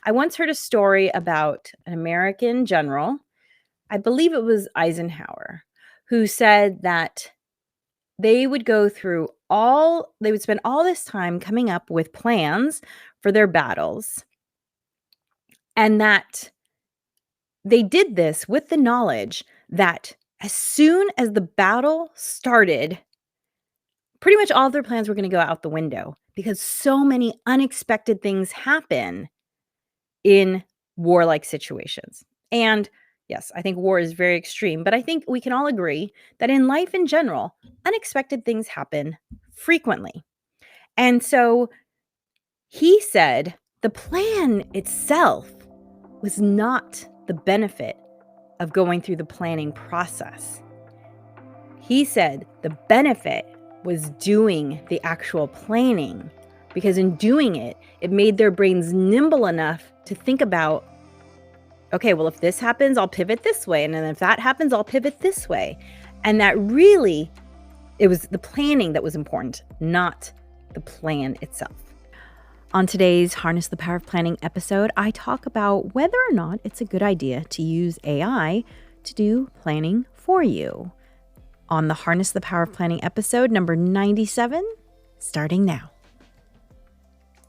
I once heard a story about an American general, I believe it was Eisenhower, who said that they would spend all this time coming up with plans for their battles, and that they did this with the knowledge that as soon as the battle started, pretty much all of their plans were going to go out the window because so many unexpected things happen in warlike situations. And yes, I think war is very extreme, but I think we can all agree that in life in general, unexpected things happen frequently. And so he said the plan itself was not the benefit of going through the planning process. He said the benefit was doing the actual planning, because in doing it, it made their brains nimble enough to think about, okay, well, if this happens, I'll pivot this way. And then if that happens, I'll pivot this way. And that really, it was the planning that was important, not the plan itself. On today's Harness the Power of Planning episode, I talk about whether or not it's a good idea to use AI to do planning for you. On the Harness the Power of Planning episode number 97, starting now.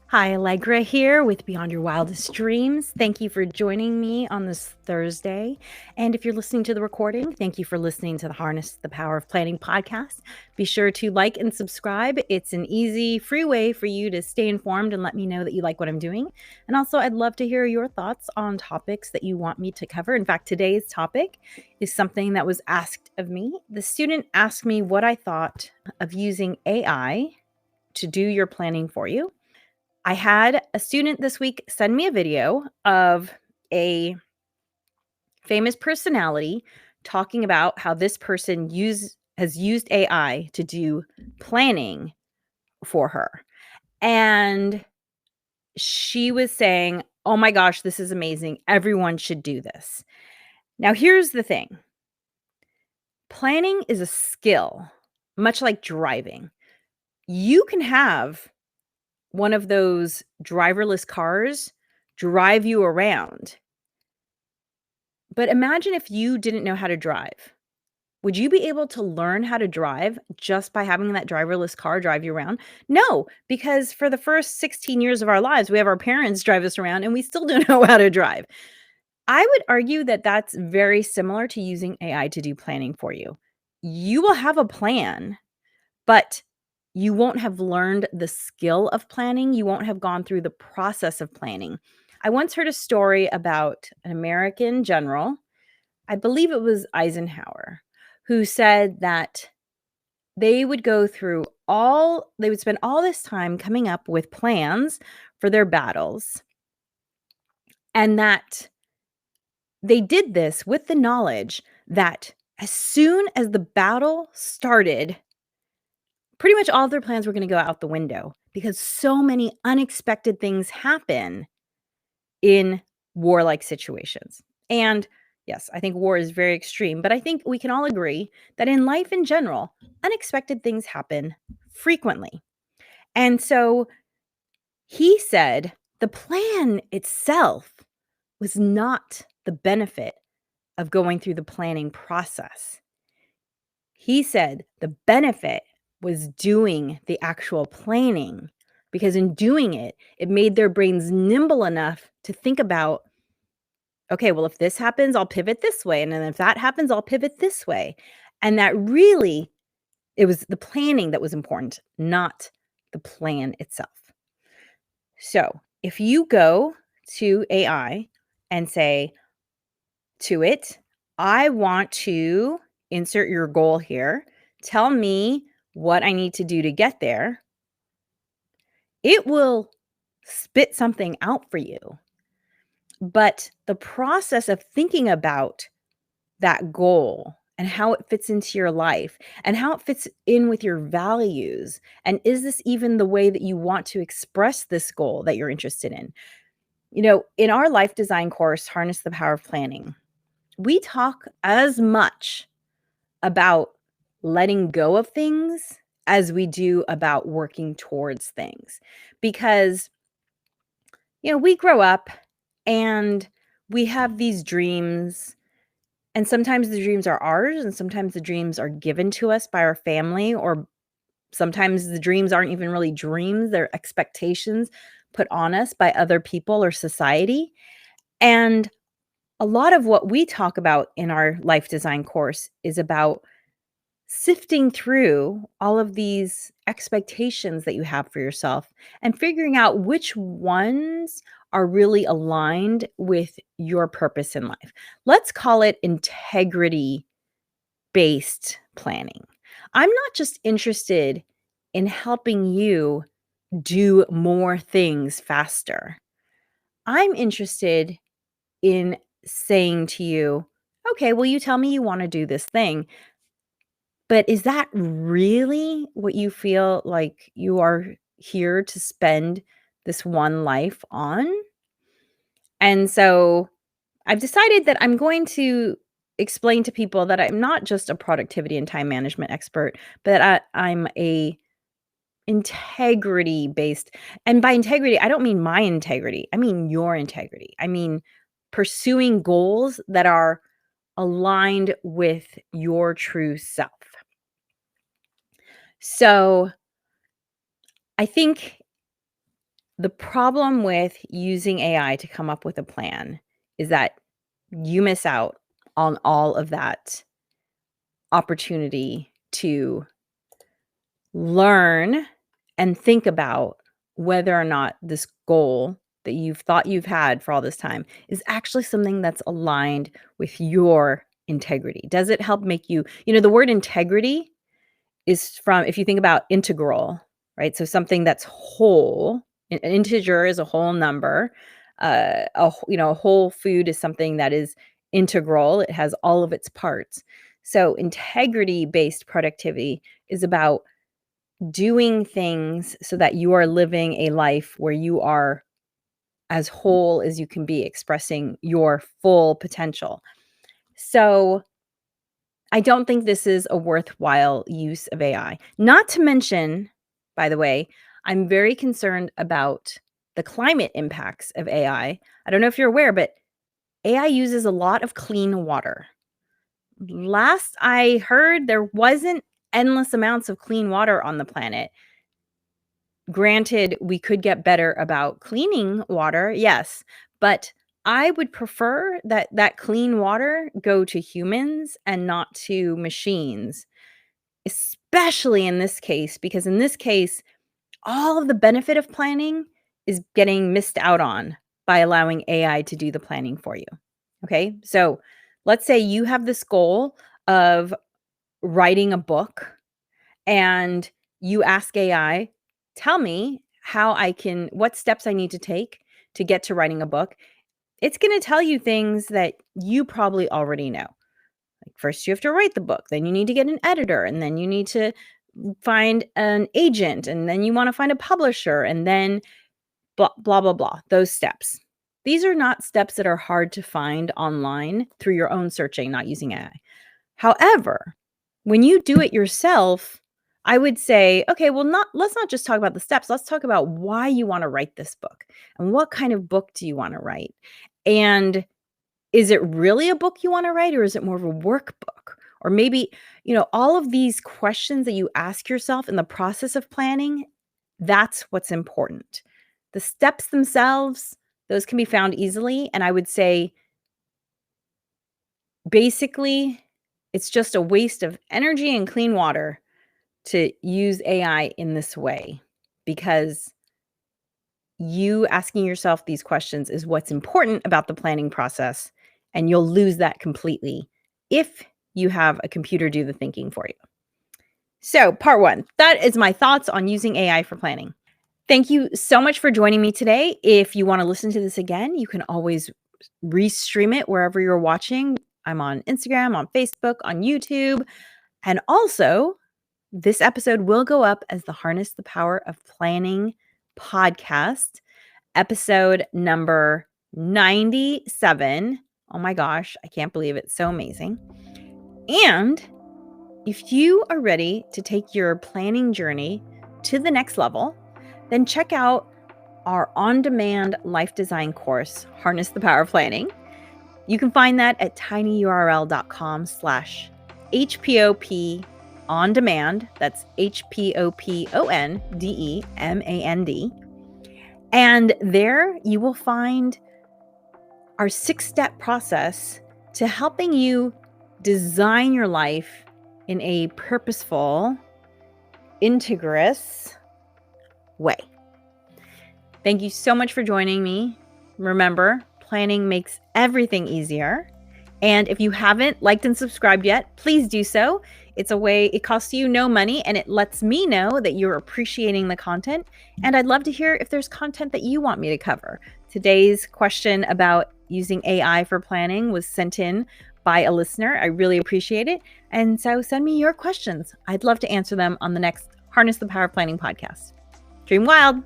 Hi, Allegra here with Beyond Your Wildest Dreams. Thank you for joining me on this Thursday. And if you're listening to the recording, thank you for listening to the Harness the Power of Planning podcast. Be sure to like and subscribe. It's an easy, free way for you to stay informed and let me know that you like what I'm doing. And also, I'd love to hear your thoughts on topics that you want me to cover. In fact, today's topic is something that was asked of me. The student asked me what I thought of using AI to do your planning for you. I had a student this week send me a video of a famous personality talking about how this person has used AI to do planning for her. And she was saying, "Oh my gosh, this is amazing. Everyone should do this." Now, here's the thing. Planning is a skill, much like driving. You can have one of those driverless cars drive you around. But imagine if you didn't know how to drive. Would you be able to learn how to drive just by having that driverless car drive you around? No, because for the first 16 years of our lives, we have our parents drive us around and we still don't know how to drive. I would argue that that's very similar to using AI to do planning for you. You will have a plan, but you won't have learned the skill of planning. You won't have gone through the process of planning. I once heard a story about an American general, I believe it was Eisenhower, who said that they would spend all this time coming up with plans for their battles, and that they did this with the knowledge that as soon as the battle started, pretty much all of their plans were going to go out the window because so many unexpected things happen in warlike situations. And yes, I think war is very extreme, but I think we can all agree that in life in general, unexpected things happen frequently. And so he said the plan itself was not the benefit of going through the planning process. He said the benefit was doing the actual planning, because in doing it, it made their brains nimble enough to think about, okay, well, if this happens, I'll pivot this way. And then if that happens, I'll pivot this way. And that really, it was the planning that was important, not the plan itself. So if you go to AI and say to it, I want to insert your goal here. Tell me what I need to do to get there. It will spit something out for you. But the process of thinking about that goal and how it fits into your life and how it fits in with your values, and is this even the way that you want to express this goal that you're interested in? You know, in our life design course, Harness the Power of Planning, we talk as much about letting go of things as we do about working towards things. Because, we grow up And we have these dreams, and sometimes the dreams are ours, and sometimes the dreams are given to us by our family, or sometimes the dreams aren't even really dreams, they're expectations put on us by other people or society. And a lot of what we talk about in our life design course is about sifting through all of these expectations that you have for yourself and figuring out which ones are really aligned with your purpose in life. Let's call it integrity based planning. I'm not just interested in helping you do more things faster. I'm interested in saying to you, okay, well, you tell me you want to do this thing, but is that really what you feel like you are here to spend this one life on? And so I've decided that I'm going to explain to people that I'm not just a productivity and time management expert, but I'm a integrity based. And by integrity, I don't mean my integrity. I mean your integrity. I mean pursuing goals that are aligned with your true self. So I think the problem with using AI to come up with a plan is that you miss out on all of that opportunity to learn and think about whether or not this goal that you've thought you've had for all this time is actually something that's aligned with your integrity. Does it help make you, the word integrity is from, if you think about integral, right? So something that's whole, an integer is a whole number. A whole food is something that is integral. It has all of its parts. So integrity-based productivity is about doing things so that you are living a life where you are as whole as you can be, expressing your full potential. So I don't think this is a worthwhile use of AI. Not to mention, by the way, I'm very concerned about the climate impacts of AI. I don't know if you're aware, but AI uses a lot of clean water. Last I heard, there wasn't endless amounts of clean water on the planet. Granted, we could get better about cleaning water, yes, but I would prefer that that clean water go to humans and not to machines, especially in this case, because in this case, all of the benefit of planning is getting missed out on by allowing AI to do the planning for you. Okay, so let's say you have this goal of writing a book and you ask AI, tell me what steps I need to take to get to writing a book. It's going to tell you things that you probably already know. Like, first, you have to write the book, then you need to get an editor, and then you need to find an agent, and then you want to find a publisher, and then blah, blah, blah, blah. Those steps. These are not steps that are hard to find online through your own searching, not using AI. However, when you do it yourself, I would say, okay, well, let's not just talk about the steps. Let's talk about why you want to write this book and what kind of book do you want to write? And is it really a book you want to write, or is it more of a workbook? Or maybe, all of these questions that you ask yourself in the process of planning, that's what's important. The steps themselves, those can be found easily. And I would say, basically, it's just a waste of energy and clean water to use AI in this way, because you asking yourself these questions is what's important about the planning process, and you'll lose that completely if you have a computer do the thinking for you. So, part one, that is my thoughts on using AI for planning. Thank you so much for joining me today. If you want to listen to this again, you can always restream it wherever you're watching. I'm on Instagram, on Facebook, on YouTube. And also, this episode will go up as the Harness the Power of Planning podcast, episode number 97. Oh my gosh, I can't believe it. So amazing. And if you are ready to take your planning journey to the next level, then check out our on-demand life design course, Harness the Power of Planning. You can find that at tinyurl.com/HPOP on demand. That's HPOPONDEMAND. And there you will find our 6-step process to helping you design your life in a purposeful, integrous way. Thank you so much for joining me. Remember, planning makes everything easier. And if you haven't liked and subscribed yet, please do so. It's a way, it costs you no money, and it lets me know that you're appreciating the content. And I'd love to hear if there's content that you want me to cover. Today's question about using AI for planning was sent in by a listener. I really appreciate it. And so send me your questions. I'd love to answer them on the next Harness the Power of Planning podcast. Dream wild.